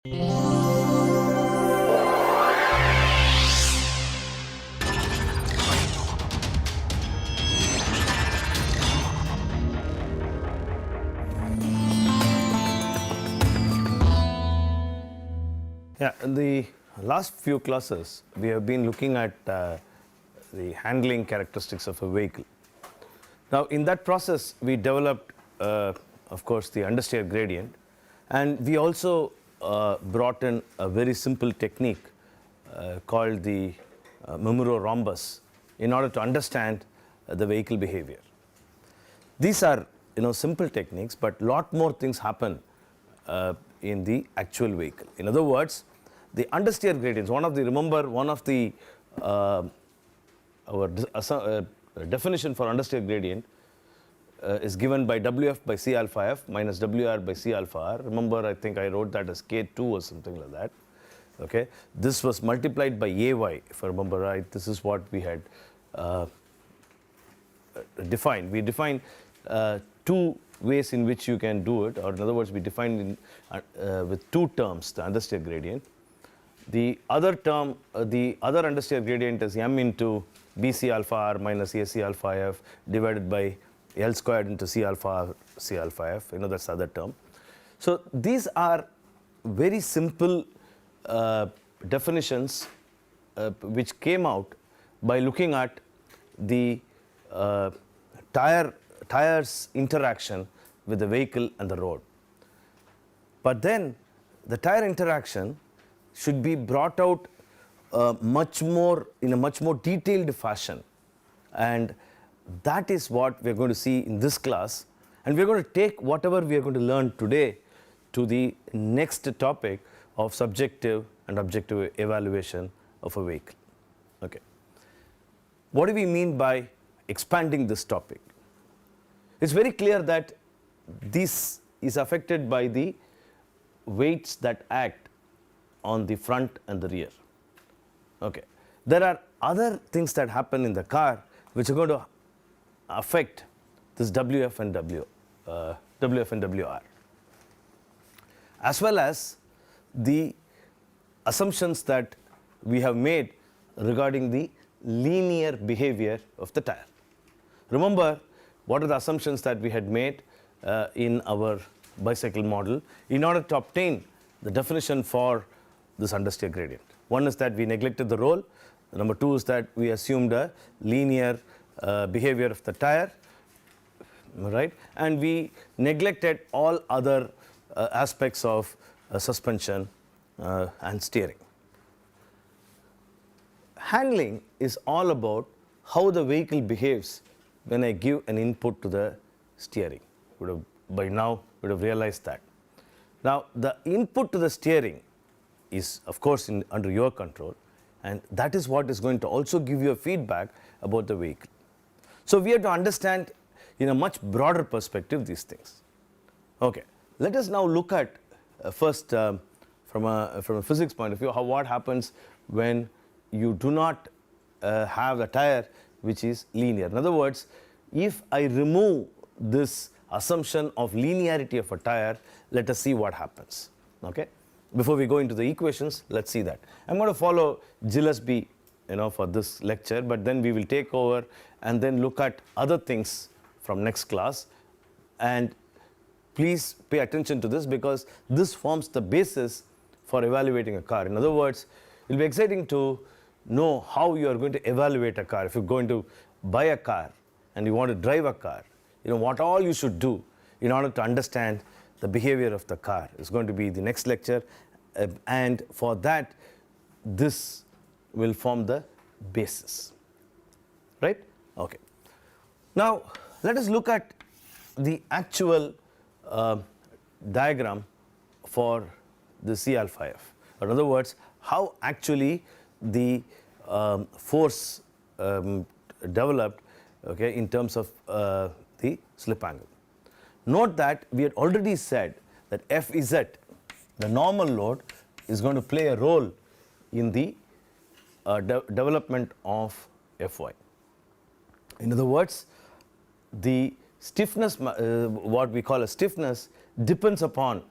Yeah, in the last few classes, we have been looking at the handling characteristics of a vehicle. Now, in that process, we developed, of course, the understeer gradient, and we also brought in a very simple technique called the Mimuro rhombus in order to understand the vehicle behavior. These are, simple techniques, but lot more things happen in the actual vehicle. In other words, the understeer gradients, one of the definition for understeer gradient is given by WF by C alpha F minus WR by C alpha R. Remember, I think I wrote that as K2 or something like that. Okay, this was multiplied by AY, if I remember right. This is what we had defined. We defined two ways in which you can do it, or in other words, we defined with two terms the understeer gradient. The other term, the other understeer gradient is m into BC alpha R minus AC alpha F divided by L squared into C alpha R, C alpha F. That's the other term. So these are very simple definitions which came out by looking at the tires interaction with the vehicle and the road. But then the tire interaction should be brought out in a much more detailed fashion, and that is what we are going to see in this class. And we are going to take whatever we are going to learn today to the next topic of subjective and objective evaluation of a vehicle. Okay. What do we mean by expanding this topic? It's very clear that this is affected by the weights that act on the front and the rear. Okay. There are other things that happen in the car which are going to affect this WF and WR, as well as the assumptions that we have made regarding the linear behavior of the tire. Remember, what are the assumptions that we had made in our bicycle model in order to obtain the definition for this understeer gradient? One is that we neglected the roll. Number two is that we assumed a linear behavior of the tire, right? And we neglected all other aspects of suspension and steering. Handling is all about how the vehicle behaves when I give an input to the steering. By now, we would have realized that. Now, the input to the steering is, of course, under your control, and that is what is going to also give you a feedback about the vehicle. So we have to understand in a much broader perspective these things. Okay, let us now look at first from a physics point of view, what happens when you do not have a tire which is linear. In other words, if I remove this assumption of linearity of a tire, let us see what happens. Okay. Before we go into the equations, let's see that. I'm going to follow Gillespie, for this lecture, but then we will take over and then look at other things from next class. And please pay attention to this, because this forms the basis for evaluating a car. In other words, it will be exciting to know how you are going to evaluate a car. If you're going to buy a car and you want to drive a car, what all you should do in order to understand the behavior of the car is going to be the next lecture, and for that, this will form the basis, right? Okay. Now, let us look at the actual diagram for the C alpha F. In other words, how actually the force developed, okay, in terms of the slip angle. Note that we had already said that Fz, the normal load, is going to play a role in the development of Fy. In other words, the stiffness, what we call a stiffness, depends upon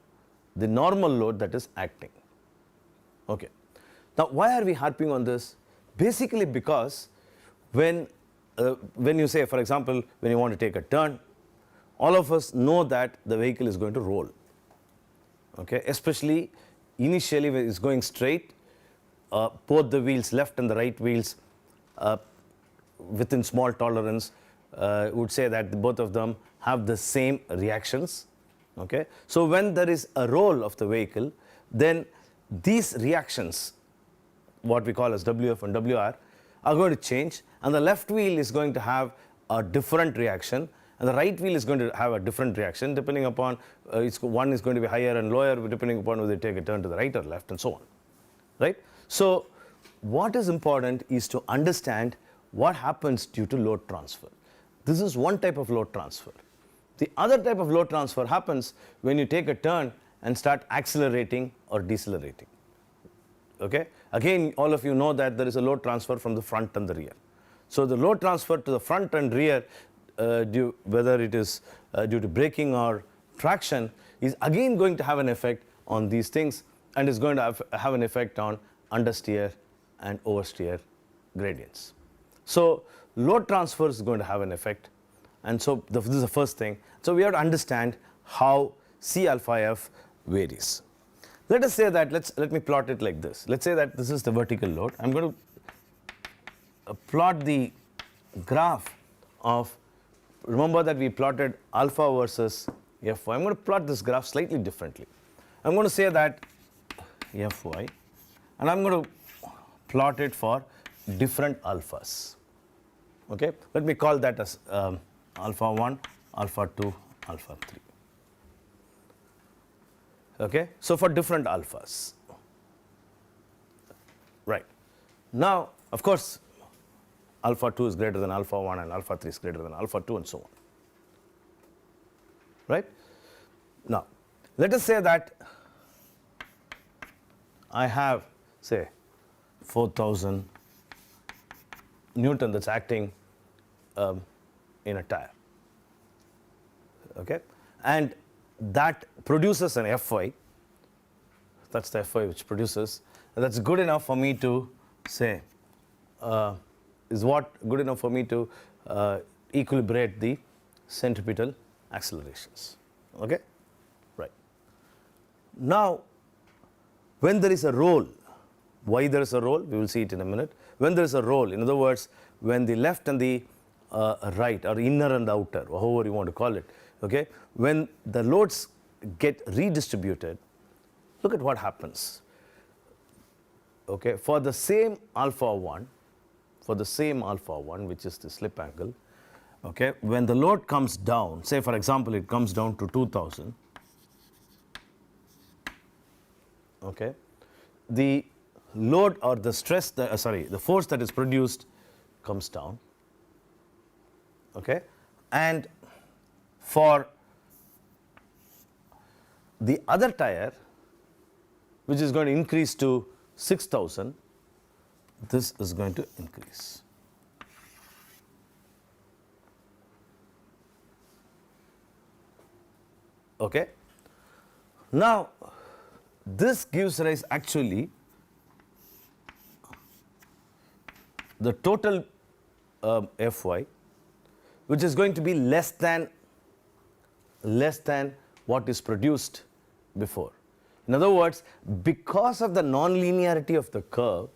the normal load that is acting. Okay. Now, why are we harping on this? Basically because when you say, for example, when you want to take a turn, all of us know that the vehicle is going to roll. Okay, especially initially when it's going straight, both the wheels, left and the right wheels, within small tolerance, would say that both of them have the same reactions. Okay, so when there is a roll of the vehicle, then these reactions, what we call as WF and WR, are going to change, and the left wheel is going to have a different reaction, and the right wheel is going to have a different reaction depending upon one is going to be higher and lower depending upon whether you take a turn to the right or left and so on. Right? So what is important is to understand what happens due to load transfer. This is one type of load transfer. The other type of load transfer happens when you take a turn and start accelerating or decelerating. Okay? Again, all of you know that there is a load transfer from the front and the rear. So the load transfer to the front and rear, whether it is due to braking or traction, is again going to have an effect on these things, and is going to have an effect on understeer and oversteer gradients. So load transfer is going to have an effect, and so this is the first thing. So we have to understand how C alpha F varies. Let us say that, let me plot it like this. Let's say that this is the vertical load. I'm going to plot the graph of, remember that we plotted alpha versus Fy. I'm going to plot this graph slightly differently. I'm going to say that Fy, and I'm going to plot it for different alphas. Okay? Let me call that as alpha 1, alpha 2, alpha 3. Okay? So for different alphas. Right. Now, of course, alpha 2 is greater than alpha 1 and alpha 3 is greater than alpha 2 and so on. Right? Now, let us say that I have, say, 4,000 Newton that's acting in a tire. Okay? And that produces an Fy. That's the Fy which produces. And that's good enough for me to say, is what good enough for me to equilibrate the centripetal accelerations. Okay? Right. Now, when there is a roll, why there is a roll? We will see it in a minute. When there is a roll, in other words, when the left and the right, or inner and the outer, however you want to call it, okay, when the loads get redistributed, look at what happens. Okay, for the same alpha 1, which is the slip angle, okay, when the load comes down, say for example it comes down to 2000, okay, the load or the stress, the force that is produced comes down, okay, and for the other tire, which is going to increase to 6000, this is going to increase. Okay. Now, this gives rise actually the total Fy, which is going to be less than what is produced before. In other words, because of the nonlinearity of the curve,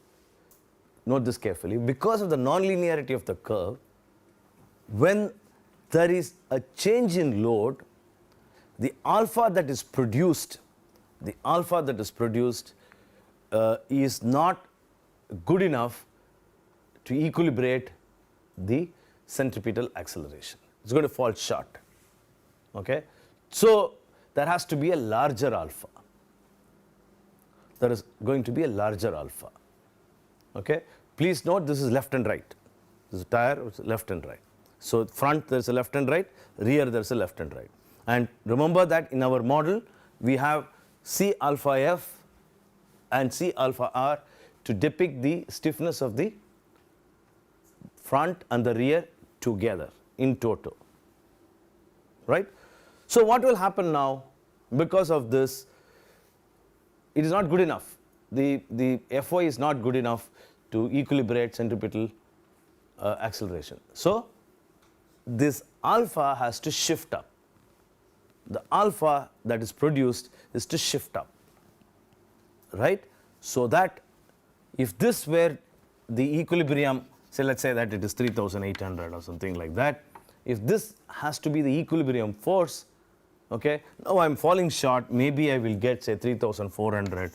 note this carefully, because of the nonlinearity of the curve, when there is a change in load, the alpha that is produced is not good enough to equilibrate the centripetal acceleration. It's going to fall short. Okay? So there has to be a larger alpha. There is going to be a larger alpha. Okay? Please note this is left and right. This is a tire, which is left and right. So front there is a left and right, rear there is a left and right. And remember that in our model we have C alpha F and C alpha R to depict the stiffness of the front and the rear together in toto. Right? So what will happen now because of this? it is not good enough. The Fy is not good enough to equilibrate centripetal acceleration. So this alpha has to shift up. The alpha that is produced is to shift up, right? So that if this were the equilibrium, say let's say that it is 3800 or something like that, if this has to be the equilibrium force, okay, now I'm falling short, maybe I will get say 3400,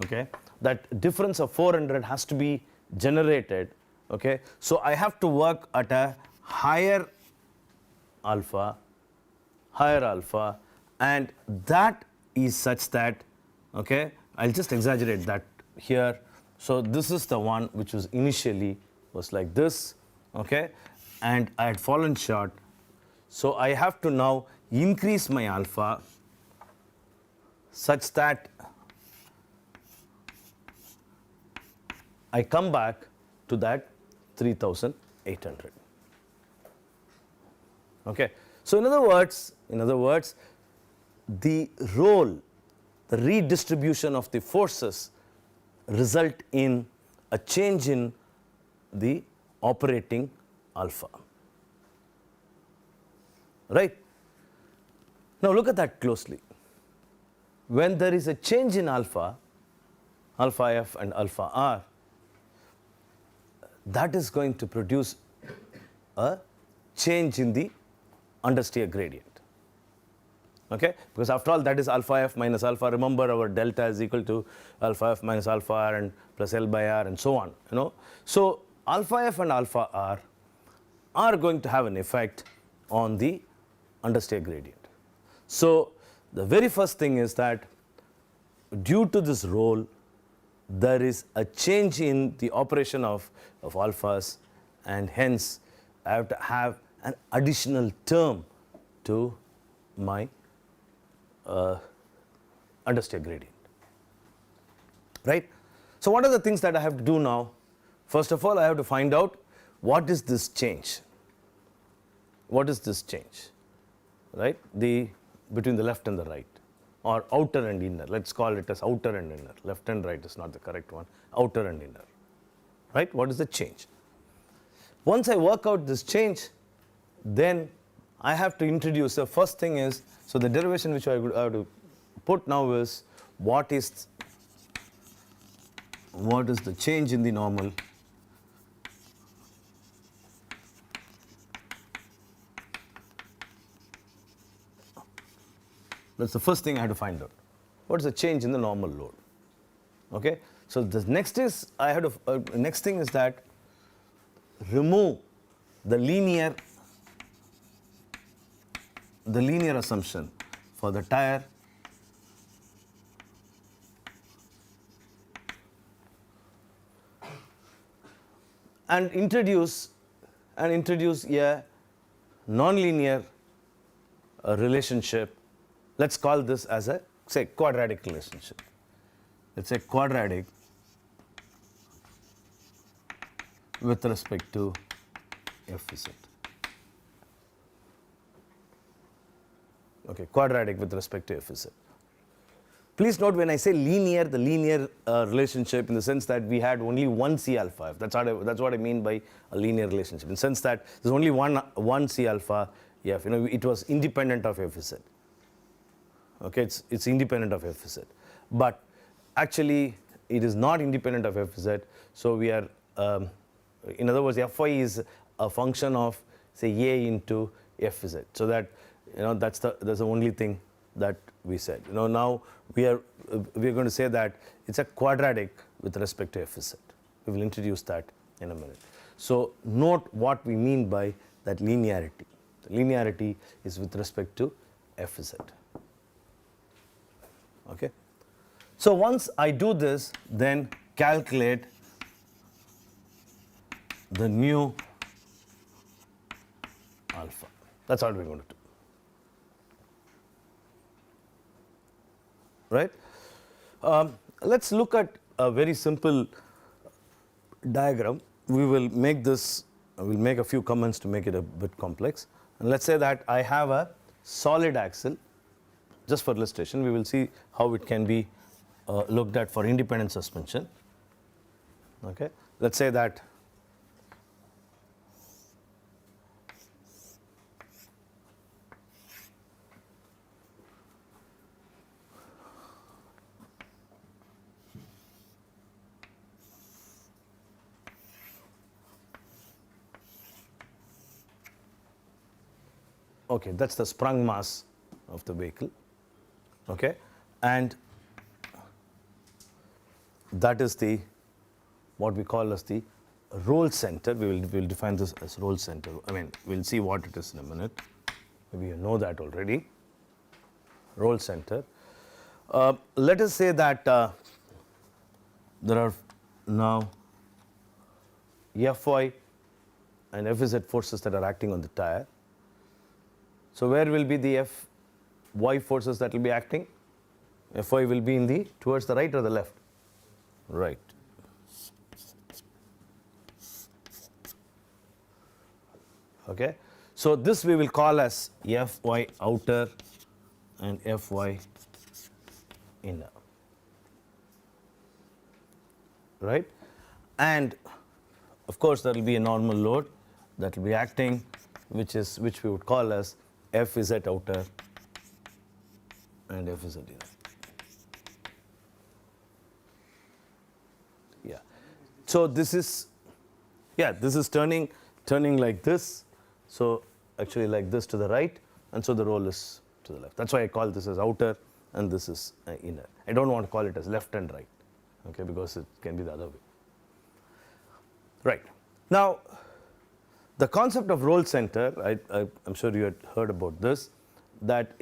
okay, that difference of 400 has to be generated, okay, so I have to work at a higher alpha, and that is such that, okay, I'll just exaggerate that here. So this is the one which was initially was like this, okay, and I had fallen short. So I have to now increase my alpha such that I come back to that 3800. Okay. So in other words, the role, the redistribution of the forces result in a change in the operating alpha. Right? Now look at that closely. When there is a change in alpha, alpha f and alpha r, that is going to produce a change in the understeer gradient. Okay? Because after all, that is alpha f minus alpha. Remember, our delta is equal to alpha f minus alpha r and plus L by r and so on. So alpha f and alpha r are going to have an effect on the understeer gradient. So the very first thing is that due to this role, there is a change in the operation of alphas, and hence I have to have an additional term to my understeer gradient. Right? So what are the things that I have to do now? First of all, I have to find out what is this change. What is this change? Right? Between the left and the right, or outer and inner. Let's call it as outer and inner. Left and right is not the correct one. Outer and inner. Right? What is the change? Once I work out this change, then I have to introduce, the first thing is, so the derivation which I have to put now is what is the change in the normal That's the first thing I have to find out. What is the change in the normal load? Okay. So the next is next thing is that remove the linear assumption for the tire and introduce a nonlinear relationship. Let's call this as a, say, quadratic relationship. Let's say quadratic with respect to Fz. Okay, quadratic with respect to Fz. Please note, when I say linear, the linear relationship in the sense that we had only one C alpha F. That's what I mean by a linear relationship. In the sense that there's only one C alpha F. It was independent of Fz. Okay, it's independent of Fz. But actually, it is not independent of Fz. So we are, in other words, Fy is a function of, say, A into Fz. So that, that's the only thing that we said. Now we are going to say that it's a quadratic with respect to Fz. We will introduce that in a minute. So note what we mean by that linearity. The linearity is with respect to Fz. Okay. So once I do this, then calculate the new alpha. That's all we're going to do. Right? Let's look at a very simple diagram. We will make this, we'll make a few comments to make it a bit complex. And let's say that I have a solid axle. Just for illustration, we will see how it can be looked at for independent suspension. Okay, let's say that okay, that's the sprung mass of the vehicle. Okay, and that is the what we call as the roll center. We'll define this as roll center. I mean, we'll see what it is in a minute. Maybe you know that already. Roll center. Let us say that there are now Fy and Fz forces that are acting on the tire. So where will be the Fy forces that will be acting? Fy will be in the towards the right or the left? Right. Okay. So this we will call as Fy outer and Fy inner. Right. And of course there will be a normal load that will be acting, which we would call as Fz outer and Fz inner. Yeah. So this is turning like this. So actually like this to the right, and so the roll is to the left. That's why I call this as outer and this is inner. I don't want to call it as left and right, okay, because it can be the other way. Right. Now, the concept of roll center, I'm sure you had heard about this, that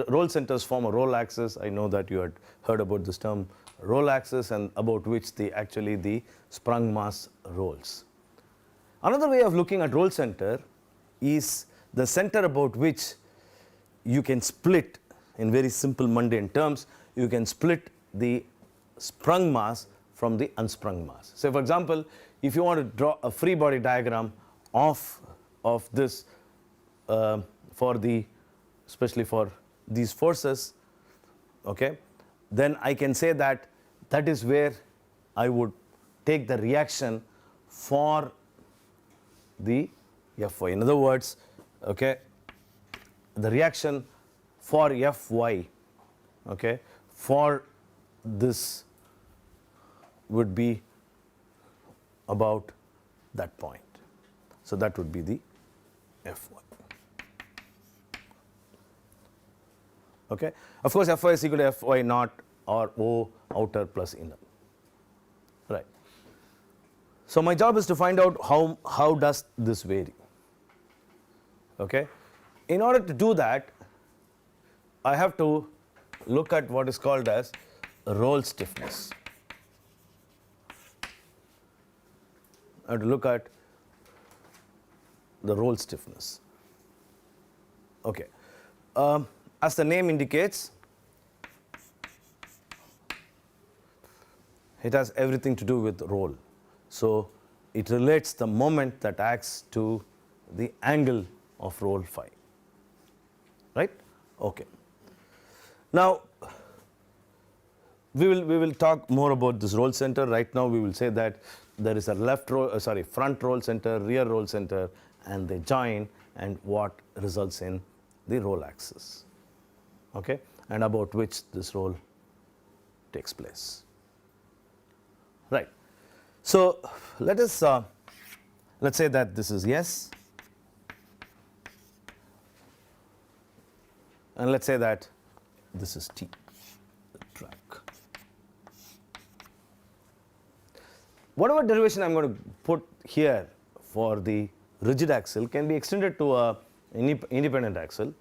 roll centers form a roll axis. I know that you had heard about this term roll axis, and about which actually the sprung mass rolls. Another way of looking at roll center is the center about which you can split, in very simple mundane terms, you can split the sprung mass from the unsprung mass. So for example, if you want to draw a free body diagram of this especially for these forces, okay, then I can say that is where I would take the reaction for the Fy. In other words, okay, the reaction for Fy, okay, for this would be about that point. So that would be the Fy. Okay. Of course, Fy is equal to Fy naught or O outer plus inner. Right. So my job is to find out how does this vary. Okay. In order to do that, I have to look at what is called as roll stiffness. I have to look at the roll stiffness. Okay. As the name indicates, it has everything to do with roll. So it relates the moment that acts to the angle of roll phi. Right? Okay. Now we will talk more about this roll center. Right now we will say that there is a front roll center, rear roll center, and they join, and what results in the roll axis. Okay, and about which this roll takes place. Right. So let's say that this is S, and let's say that this is T, the track. Whatever derivation I'm going to put here for the rigid axle can be extended to a independent axle.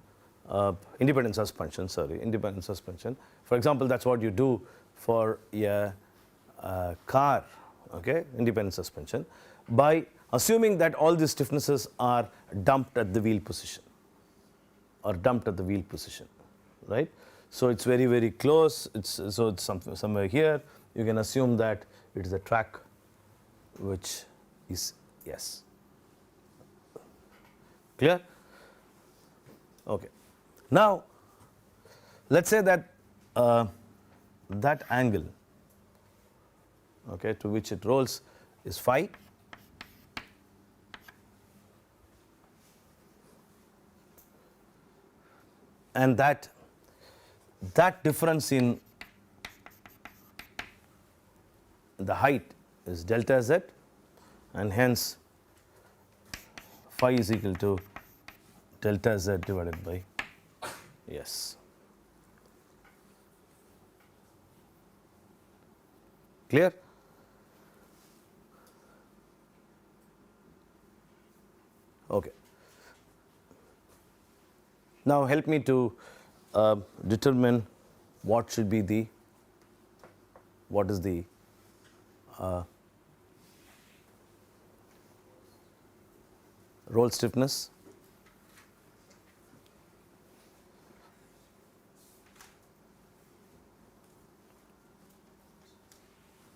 Independent suspension. For example, that's what you do for a car, okay, independent suspension, by assuming that all these stiffnesses are dumped at the wheel position, right? So it's very, very close. It's somewhere here. You can assume that it is a track which is S. Clear? Okay. Now, let's say that that angle, okay, to which it rolls is phi. And that difference in the height is delta z, and hence phi is equal to delta z divided by s. Clear? Okay. Now help me to determine what is the roll stiffness.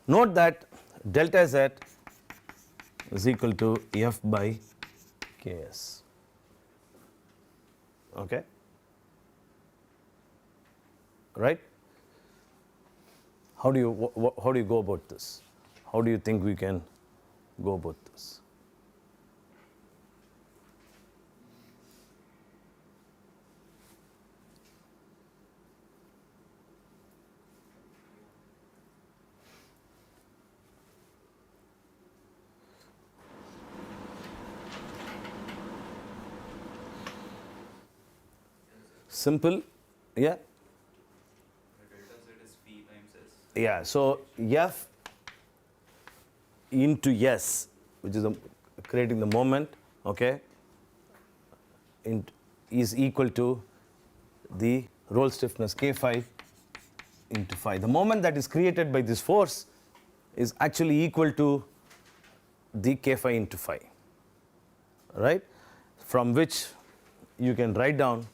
Note that delta z is equal to F by Ks. Okay, right? How do you go about this? How do you think we can go about this? Simple, yeah. Delta z is phi times s. Yeah, so F into S, which is creating the moment, okay, is equal to the roll stiffness K phi into phi. The moment that is created by this force is actually equal to the K phi into phi, right? From which you can write down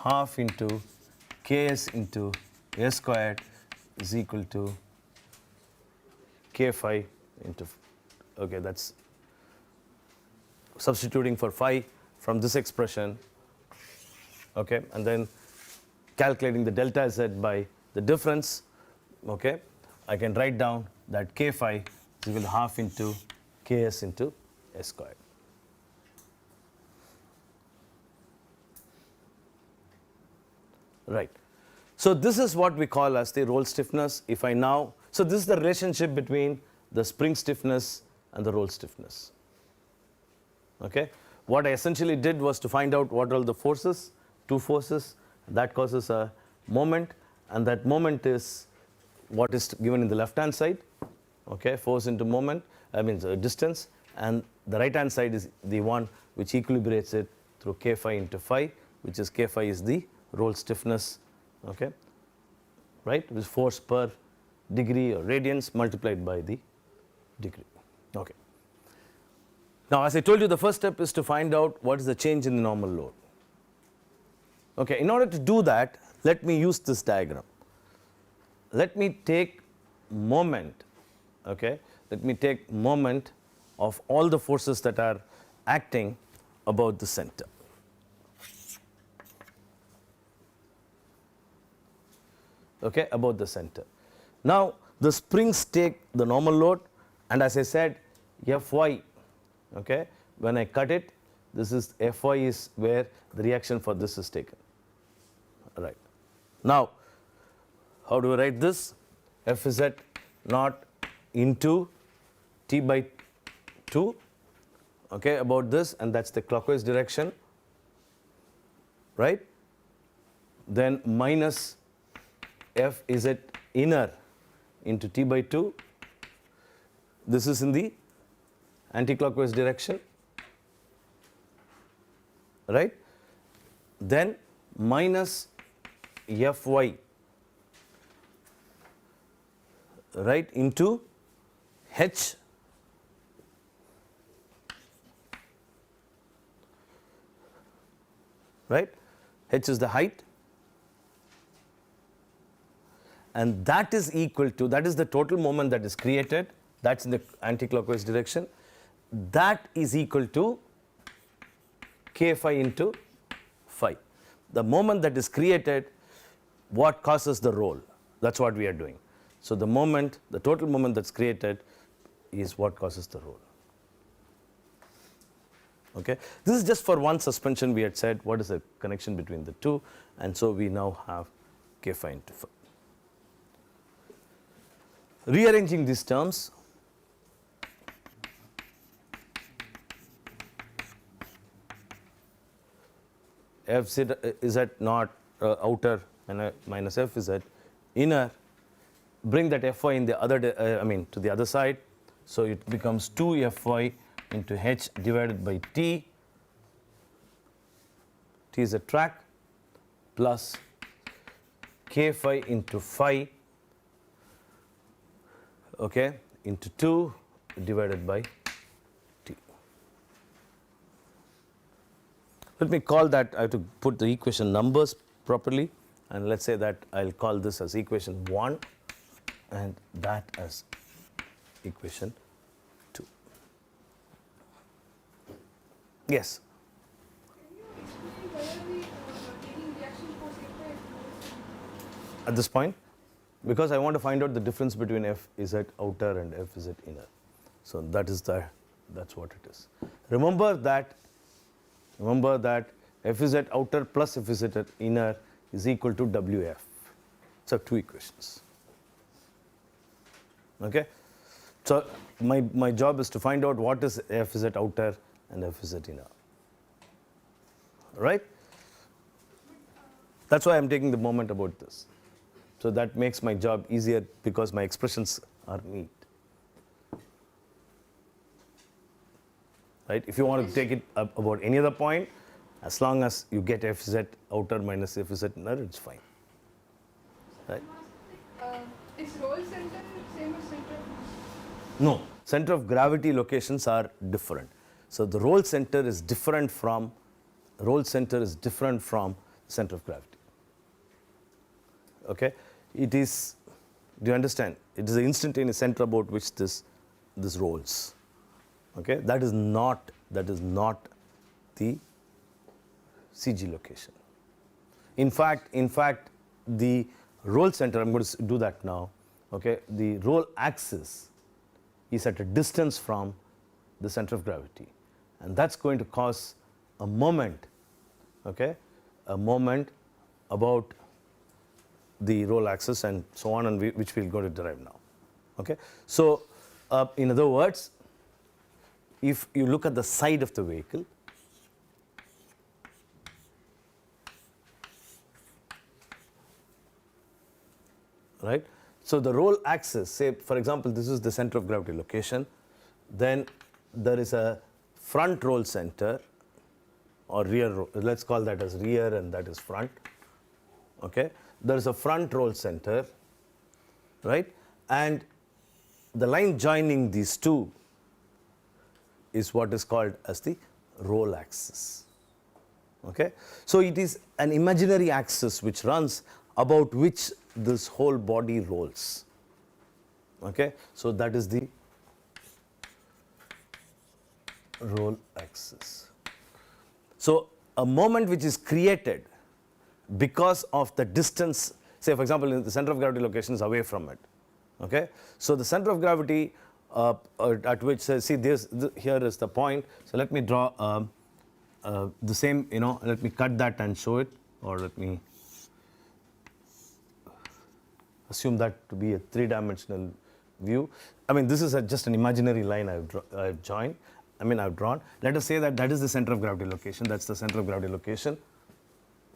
half into Ks into S squared is equal to K phi into, okay, that's substituting for phi from this expression, okay, and then calculating the delta z by the difference, okay, I can write down that K phi is equal to half into Ks into S squared. Right. So this is what we call as the roll stiffness. If I now, so this is the relationship between the spring stiffness and the roll stiffness. Okay. What I essentially did was to find out what are the forces, two forces that causes a moment, and that moment is what is given in the left hand side. Okay, force into moment, I mean distance, and the right hand side is the one which equilibrates it through K phi into phi, which is K phi is the roll stiffness, okay, right, with force per degree or radians multiplied by the degree. Okay. Now, as I told you, the first step is to find out what is the change in the normal load. Okay, in order to do that, let me use this diagram. Let me take moment, okay, let me take moment of all the forces that are acting about the center. Okay, about the center. Now, the springs take the normal load, and as I said, Fy, okay, when I cut it, this is Fy is where the reaction for this is taken. Right. Now, how do I write this? F is at naught into T by 2, okay, about this, and that's the clockwise direction, right? Then minus F is at inner into T by 2. This is in the anti-clockwise direction, right? Then minus Fy, right, into H, right? H is the height, and that is equal to, that is the total moment that is created, that's in the anti-clockwise direction, that is equal to K phi into phi. The moment that is created, what causes the roll? That's what we are doing. So the moment, the total moment that's created is what causes the roll. Okay? This is just for one suspension. We had said what is the connection between the two, and so we now have k phi into phi. Rearranging these terms, f z is at not outer and minus f is at inner. Bring that fy in the other, to the other side. So it becomes 2 fy into h divided by t. T is a track plus k phi into phi, okay, into 2 divided by t. Let me call that, I have to put the equation numbers properly, and let's say that I'll call this as equation 1 and that as equation 2. Yes? Can you explain whether we taking reaction force F At this point, because I want to find out the difference between f is at outer and f is at inner. So that is that's what it is. Remember that f is at outer plus f is at inner is equal to wf. So two equations. Okay? So my job is to find out what is f is at outer and f is at inner. Right? That's why I'm taking the moment about this. So that makes my job easier because my expressions are neat. Right? If you want to take it about any other point, as long as you get f z outer minus f z inner, it's fine. Right? Is roll center same as center? No, center of gravity locations are different. So the roll center is different from center of gravity. Okay? It is, do you understand? It is the instantaneous center about which this rolls. Okay? That is not the CG location. In fact, the roll center, I'm going to do that now. Okay? The roll axis is at a distance from the center of gravity, and that's going to cause a moment, okay? A moment about the roll axis and so on, and which we're going to derive now. Okay? So, in other words, if you look at the side of the vehicle, right? So the roll axis, say for example, this is the center of gravity location, then there is a front roll center or rear roll, let's call that as rear and that is front. Okay? There is a front roll center, right? And the line joining these two is what is called as the roll axis. Okay? So it is an imaginary axis which runs about which this whole body rolls. Okay? So that is the roll axis. So a moment which is created because of the distance, say for example, in the center of gravity location is away from it. Okay? So the center of gravity at which, see here is the point. So let me draw the same, let me cut that and show it, or let me assume that to be a three-dimensional view. I mean, this is just an imaginary line I've drawn. Let us say that that is the center of gravity location. That's the center of gravity location.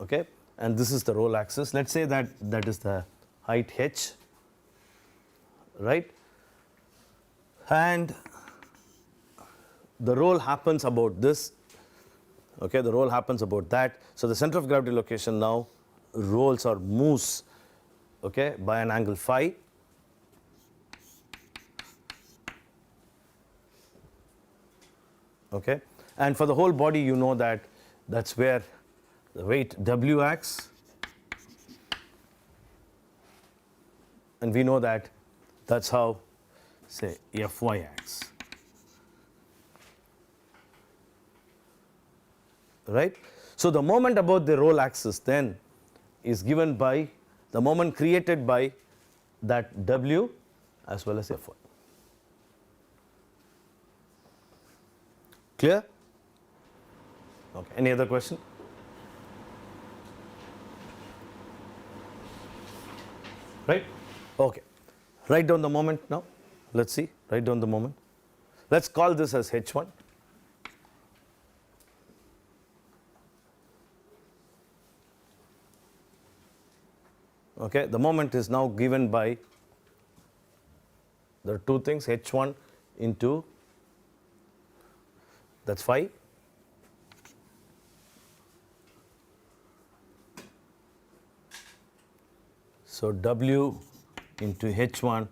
Okay? And this is the roll axis. Let's say that that is the height h, right? And the roll happens about this. Okay? The roll happens about that. So the center of gravity location now rolls or moves, okay, by an angle phi. Okay? And for the whole body, you know that that's where the weight W acts. And we know that that's how, say, Fy acts. Right? So the moment about the roll axis then is given by the moment created by that W as well as F1. Clear? Okay. Any other question? Right? Okay. Write down the moment now. Let's see. Write down the moment. Let's call this as H1. Okay. The moment is now given by, there are two things, H1 into, that's phi. So W into H1,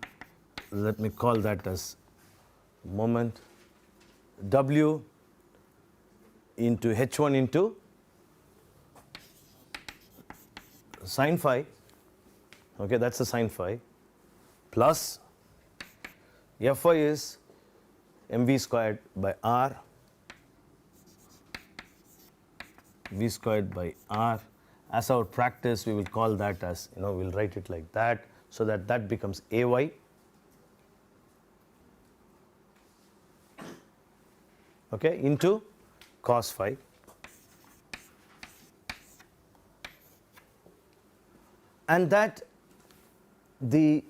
let me call that as moment. W into H1 into sine phi, okay, that's the sine phi, plus Fy is mv squared by r, v squared by r. As our practice, we will call that as, we'll write it like that, so that that becomes Ay, okay, into cos phi. And that the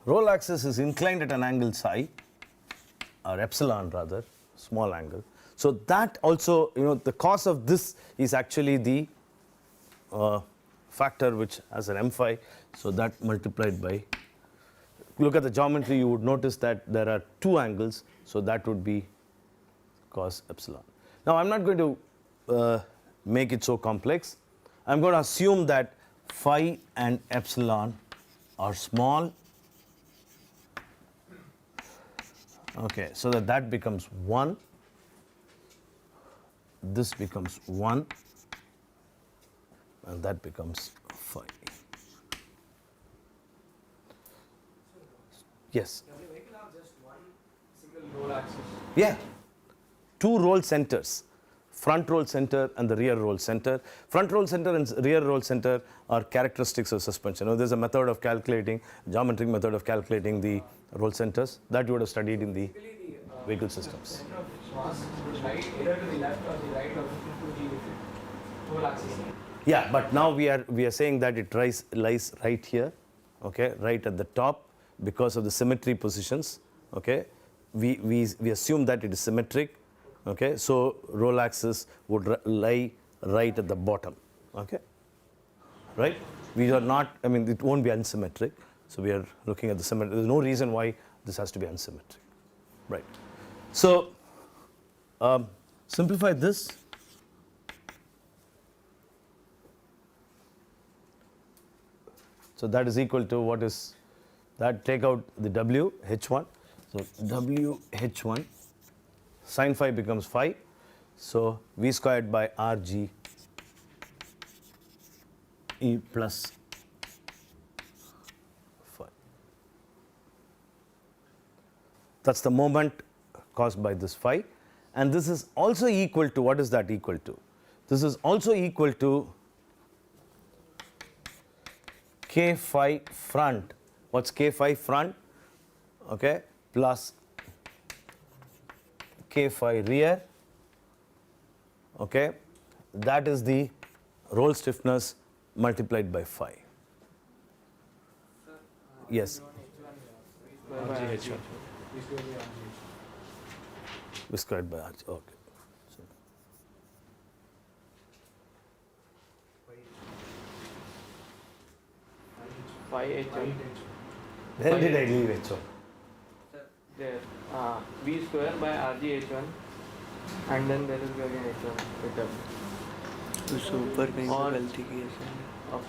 roll axis is inclined at an angle psi, or epsilon rather, small angle. So that also, the cos of this is actually the factor which has an m phi. So that multiplied by, look at the geometry, you would notice that there are two angles. So that would be cos epsilon. Now I'm not going to make it so complex. I'm going to assume that phi and epsilon are small. Okay, so that becomes 1. This becomes 1, and that becomes phi. Yes? Can the vehicle have just one single roll axis? Yeah. Two roll centers, front roll center and the rear roll center. Front roll center and rear roll center are characteristics of suspension. There's a method of calculating, geometric method of calculating the roll centers that you would have studied in the vehicle systems. Center of mass would lie either to the left or the right of the roll axis. Yeah, but now we are saying that it lies right here, okay, right at the top because of the symmetry positions, okay. We assume that it is symmetric, okay. So roll axis would lie right at the bottom, okay, right. We are not, it won't be unsymmetric. So we are looking at the symmetry. There's no reason why this has to be unsymmetric, right. So simplify this. So that is equal to what is that? Take out the W, H1. So W, H1, sine phi becomes phi. So V squared by RG E plus phi. That's the moment caused by this phi. And this is also equal to, what is that equal to? This is also equal to K phi front. What's K phi front? Okay, plus K phi rear. Okay, that is the roll stiffness multiplied by phi. Yes. V squared by RG. Okay. So, Phi H1. where did I leave H1? There. V square by RG H1. And then there is again H1 with W. उससे ऊपर कहीं और- पे गलती की है इसने। Of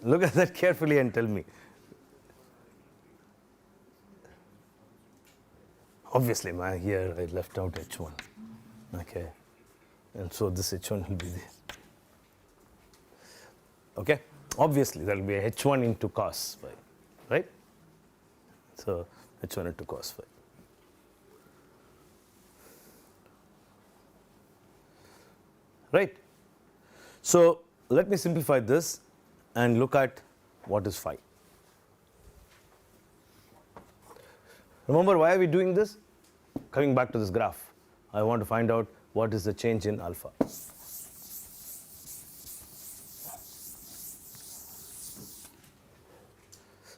Look at that carefully and tell me. Obviously, here I left out H1. Okay. And so this H1 will be there. Okay. Obviously, there will be a H1 into cos phi. Right? So H1 into cos phi. Right? So let me simplify this and look at what is phi. Remember, why are we doing this? Coming back to this graph, I want to find out what is the change in alpha.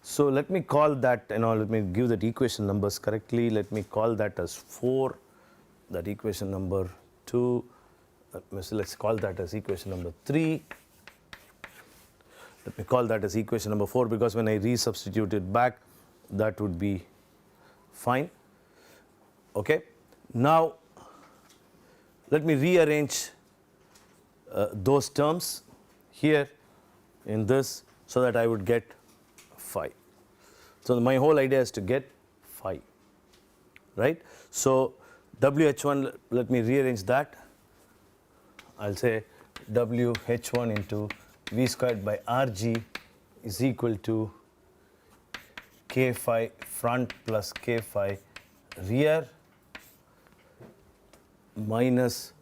So let me call that, let me give that equation numbers correctly. Let me call that as 4, that equation number 2. Let's call that as equation number 3. Let me call that as equation number 4, because when I resubstitute it back, that would be fine. Okay. Now, let me rearrange those terms here in this so that I would get phi. So my whole idea is to get phi, right? So WH1, let me rearrange that. I'll say WH1 into V squared by RG is equal to K phi front plus K phi rear minus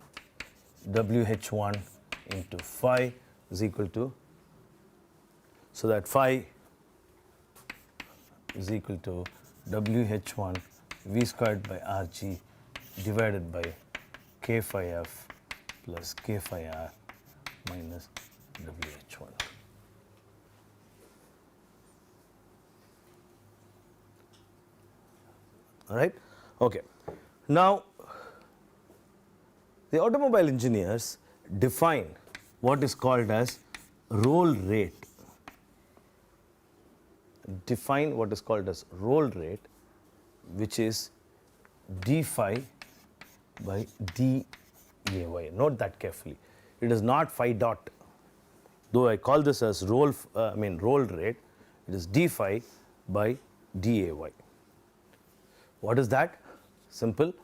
WH1 into phi is equal to, so that phi is equal to WH1 V squared by RG divided by K phi F plus K phi R minus WH1. All right? Okay. Now, the automobile engineers define what is called as roll rate. Define what is called as roll rate, which is d phi by d ay. Note that carefully. It is not phi dot. Though I call this as roll rate, it is d phi by d ay. What is that? Simple.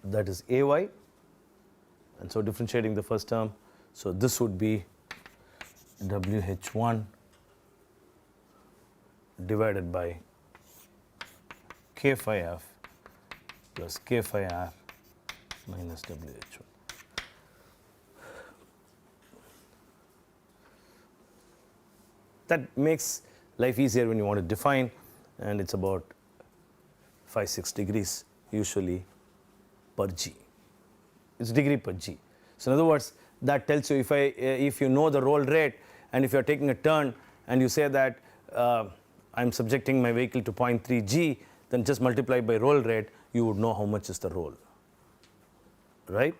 That is ay, and so differentiating the first term. So this would be WH1 divided by K phi F plus K phi R minus WH1. That makes life easier when you want to define, and it's about 5-6 degrees usually per G. It's degree per G. So in other words, that tells you if you know the roll rate, and if you're taking a turn and you say that I'm subjecting my vehicle to 0.3 G, then just multiply by roll rate, you would know how much is the roll. Right?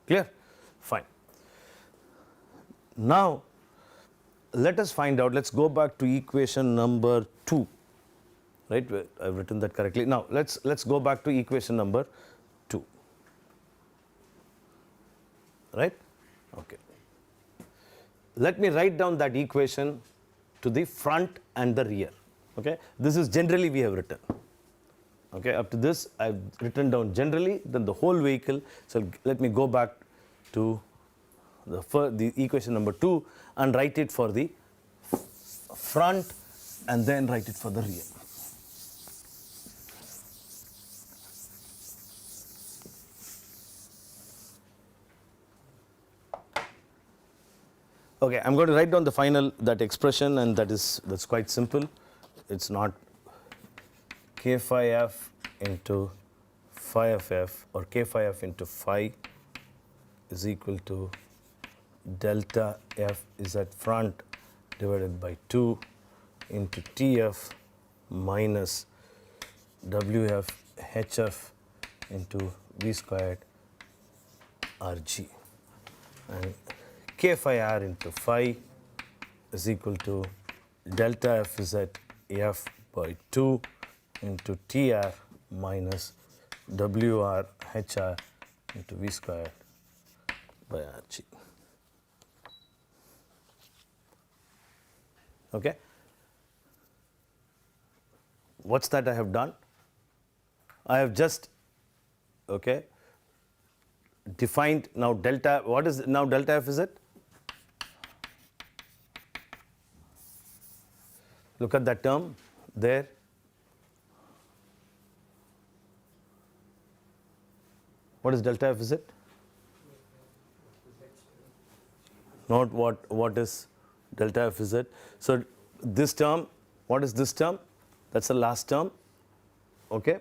Clear? Fine. Now, let us find out, let's go back to equation number 2. Right? I've written that correctly. Now, let's go back to equation number 2. Right? Okay. Let me write down that equation to the front and the rear. Okay? This is generally we have written. Okay? Up to this, I've written down generally, then the whole vehicle. So let me go back to the equation number 2 and write it for the front and then write it for the rear. Okay, I'm going to write down the final, that expression, and that's quite simple. It's not K phi F into phi of F, or K phi F into phi is equal to delta F is at front divided by 2 into TF minus WF HF into V squared RG, and K phi R into phi is equal to delta F is at F by 2 into TR minus WR HR into V squared by RG. Okay? What's that I have done? I have just, okay, defined now delta. What is now delta F is it? Look at that term there. What is delta f z? Not what is delta f z. So this term, what is this term? That's the last term. Okay,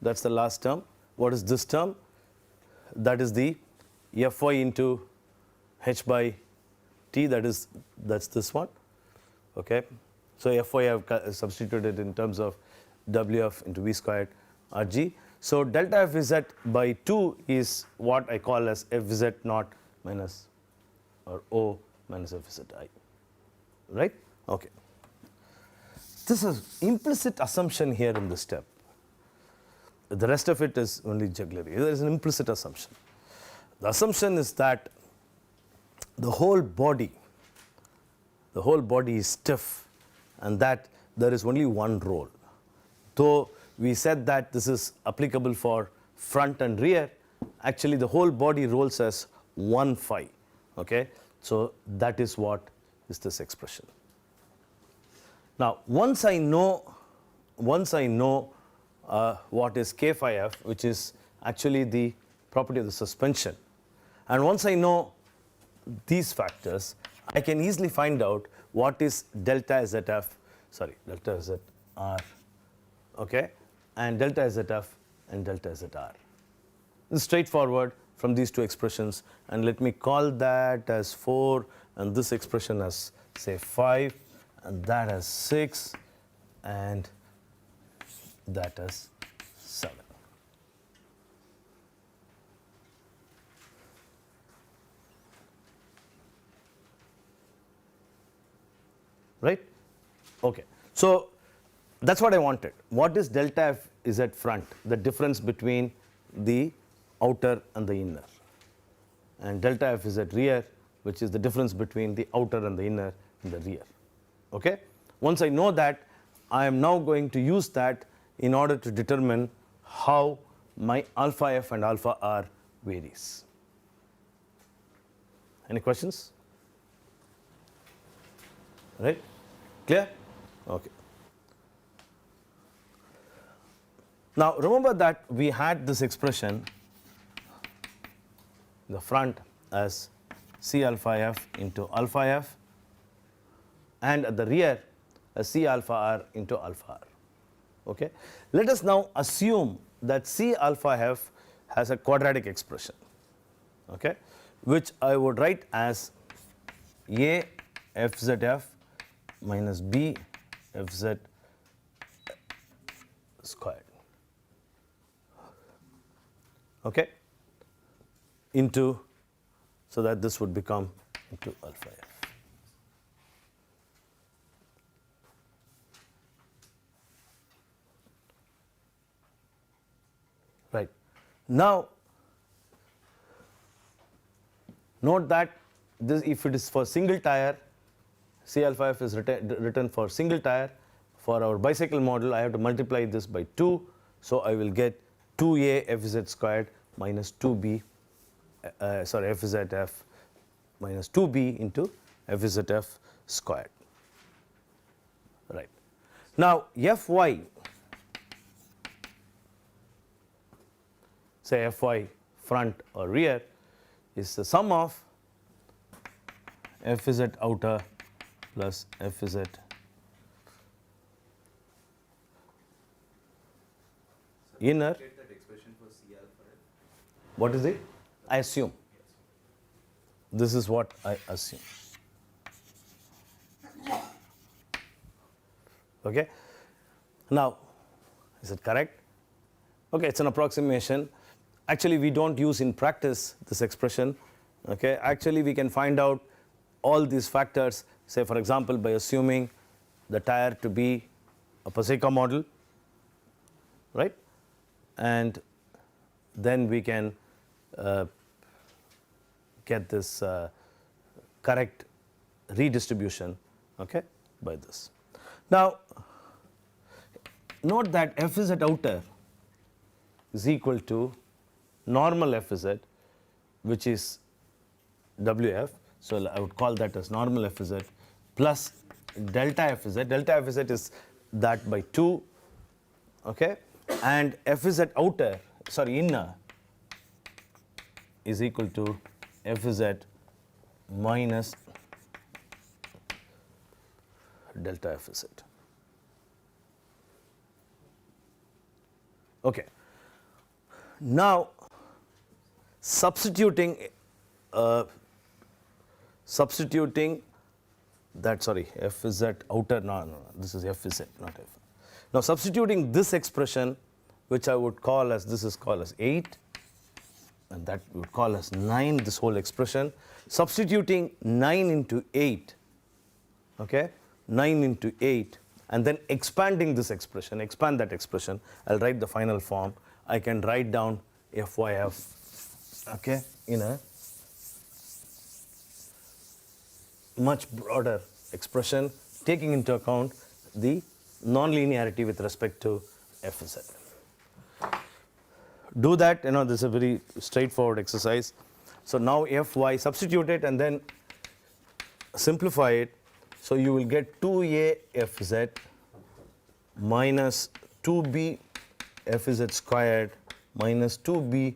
that's the last term. What is this term? That is the fy into h by t. That's this one. Okay, so fy I have substituted in terms of wf into v squared rg. So delta f z by 2 is what I call as f z naught minus or o minus f z I. Right? Okay. This is implicit assumption here in this step. The rest of it is only jugglery. There is an implicit assumption. The assumption is that the whole body is stiff and that there is only one roll. Though we said that this is applicable for front and rear, actually the whole body rolls as 1 phi. Okay? So that is what is this expression. Now once I know what is k phi f, which is actually the property of the suspension, and once I know these factors, I can easily find out what is delta zf, delta zr, okay, and delta zf and delta zr. It's straightforward from these two expressions, and let me call that as 4 and this expression as say 5 and that as 6 and that as 7. Right? Okay. So that's what I wanted. What is delta f is at front? The difference between the outer and the inner. And delta f is at rear, which is the difference between the outer and the inner in the rear. Okay? Once I know that, I am now going to use that in order to determine how my alpha f and alpha r varies. Any questions? Right? Clear? Okay. Now remember that we had this expression in the front as C alpha f into alpha f, and at the rear as C alpha r into alpha r. Okay? Let us now assume that C alpha f has a quadratic expression, okay, which I would write as A f z f minus B f z squared, okay, into, so that this would become into alpha f. Right. Now, note that this, if it is for single tire, C alpha f is written for single tire. For our bicycle model, I have to multiply this by 2. So I will get 2a f z squared minus 2b, f z f minus 2b into f z f squared. Right. Now, fy, say fy front or rear, is the sum of f z outer plus f z inner. Get that expression for C alpha f. What is it? I assume. This is what I assume. Okay. Now, is it correct? Okay, it's an approximation. Actually, we don't use in practice this expression. Okay. Actually, we can find out all these factors, say for example, by assuming the tire to be a Paseka model, right? And then we can get this correct redistribution, okay, by this. Now, note that f z outer is equal to normal f z, which is wf. So I would call that as normal f z plus delta f z. Delta f z is that by 2, okay, and f z outer, sorry, inner, is equal to Fz minus delta Fz. Okay. Now, substituting that, sorry, f is at outer, no, this is f is at, not f. Now, substituting this expression, which I would call as, this is called as 8, and that we would call as 9, this whole expression. Substituting 9 into 8, okay, 9 into 8, and then expanding this expression, expand that expression, I'll write the final form. I can write down fyf, okay, in a much broader expression, taking into account the non-linearity with respect to Fz. Do that, this is a very straightforward exercise. So now Fy, substitute it and then simplify it. So you will get 2a Fz minus 2b Fz squared minus 2b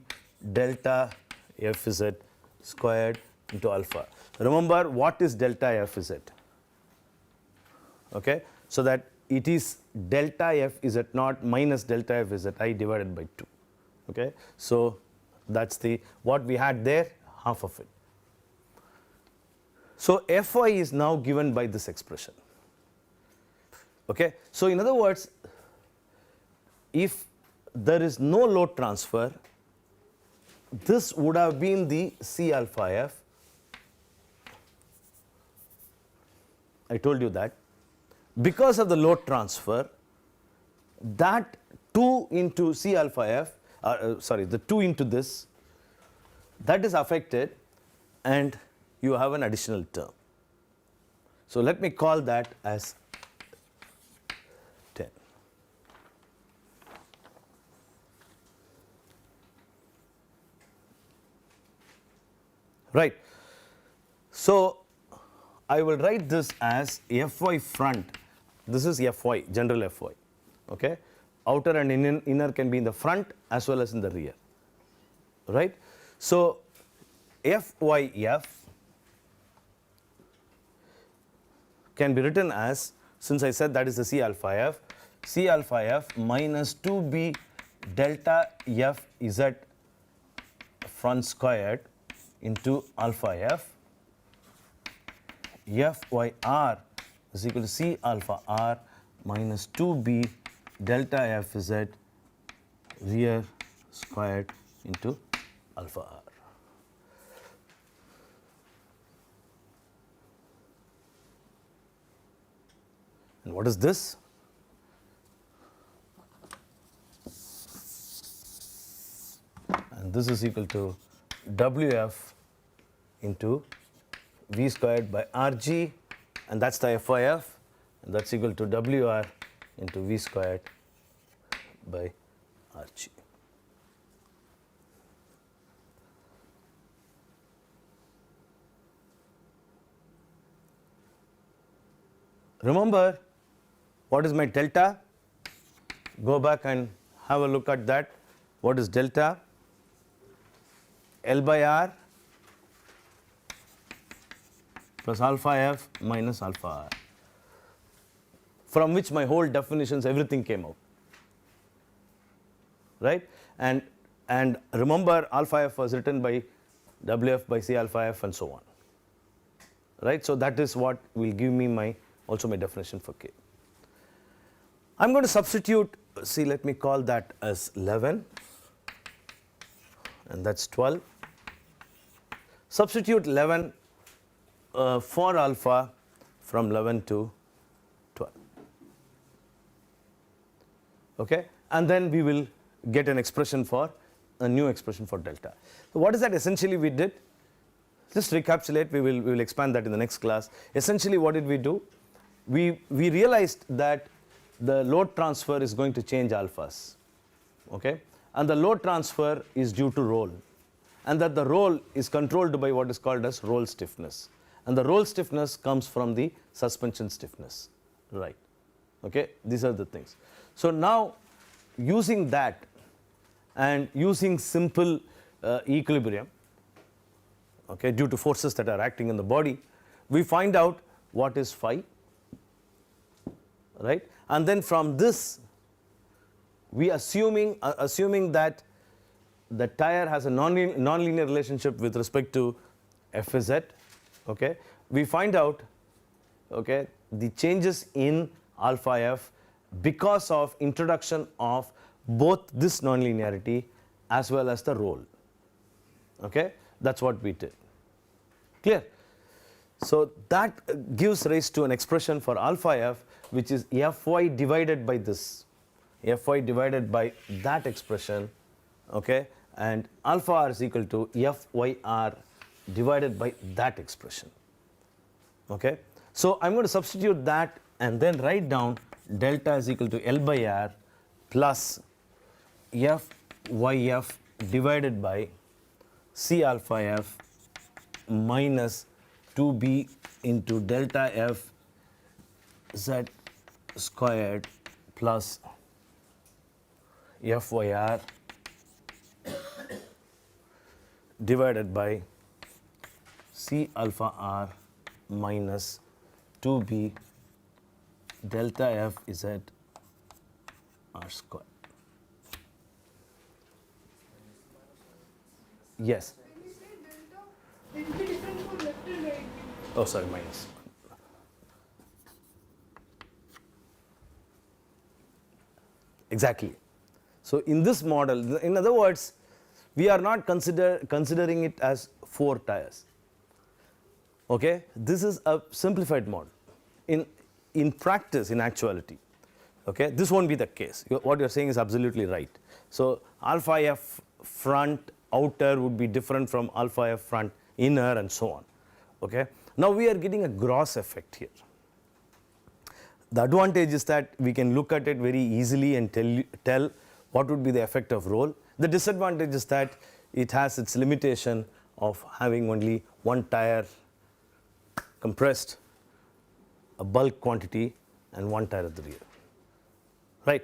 delta Fz squared into alpha. Remember, what is delta Fz? Okay, so that it is delta Fz naught minus delta Fzi divided by 2. Okay, so that's the what we had there, half of it. So Fy is now given by this expression. Okay, so in other words, if there is no load transfer, this would have been the C alpha f. I told you that. Because of the load transfer, that 2 into C alpha f, the 2 into this, that is affected and you have an additional term. So let me call that as 10. Right. So I will write this as Fy front. This is Fy, general Fy. Okay. Outer and inner can be in the front as well as in the rear. Right. So Fyf can be written as, since I said that is the C alpha f minus 2b delta Fz front squared into alpha f. Fyr is equal to C alpha r minus 2b delta Fz rear squared into alpha r. And what is this? And this is equal to Wf into V squared by Rg, and that's the Fyf, and that's equal to Wr into V squared by Rg. Remember, what is my delta? Go back and have a look at that. What is delta? L by R plus alpha f minus alpha r, from which my whole definitions, everything came out. Right? And remember, alpha f was written by Wf by C alpha f and so on. Right? So that is what will give me also my definition for K. I'm going to substitute, see, let me call that as 11, and that's 12. Substitute 11 for alpha from 11 to 12. Okay, and then we will get an expression for a new expression for delta. So what is that essentially we did? Just recapitulate, we will expand that in the next class. Essentially what did we do? We realized that the load transfer is going to change alphas, okay, and the load transfer is due to roll, and that the roll is controlled by what is called as roll stiffness, and the roll stiffness comes from the suspension stiffness, right? Okay, these are the things. So now, using that and using simple equilibrium, okay, due to forces that are acting in the body. We find out what is phi, right? And then from this, we assuming that the tire has a nonlinear relationship with respect to Fz, okay, we find out, okay, the changes in alpha f because of introduction of both this nonlinearity as well as the roll. Okay, that's what we did. Clear? So that gives rise to an expression for alpha f, which is Fy divided by this, Fy divided by that expression, okay, and alpha r is equal to Fyr divided by that expression. Okay, so I'm going to substitute that and then write down delta is equal to L by R plus Fyf divided by C alpha f minus 2b into delta f z squared plus Fyr divided by C alpha r minus 2b delta f z r squared. Yes. When we say delta, it will be different for left and right. Oh, sorry, minus. Exactly. So in this model, in other words, we are not considering it as 4 tires. Okay, this is a simplified model. In practice, in actuality, okay, this won't be the case. What you're saying is absolutely right. So alpha f front outer would be different from alpha f front inner and so on. Okay, now we are getting a gross effect here. The advantage is that we can look at it very easily and tell what would be the effect of roll. The disadvantage is that it has its limitation of having only one tire compressed, a bulk quantity, and one tire at the rear. Right?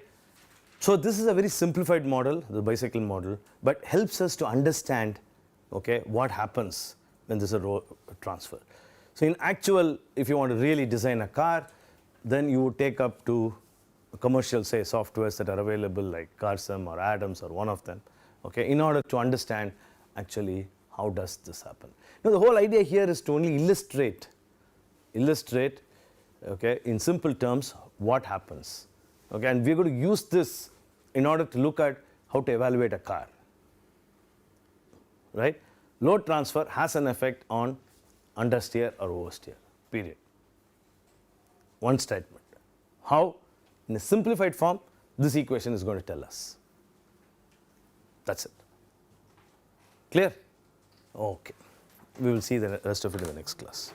So this is a very simplified model, the bicycle model, but helps us to understand, okay, what happens when there's a roll transfer. So in actual, if you want to really design a car, then you would take up to commercial, say, softwares that are available like CarSim or Adams or one of them, okay, in order to understand actually how does this happen. Now the whole idea here is to only illustrate, okay, in simple terms what happens. Okay, and we're going to use this in order to look at how to evaluate a car. Right? Load transfer has an effect on understeer or oversteer, period. One statement. How? In a simplified form, this equation is going to tell us. That's it. Clear? Okay. We will see the rest of it in the next class.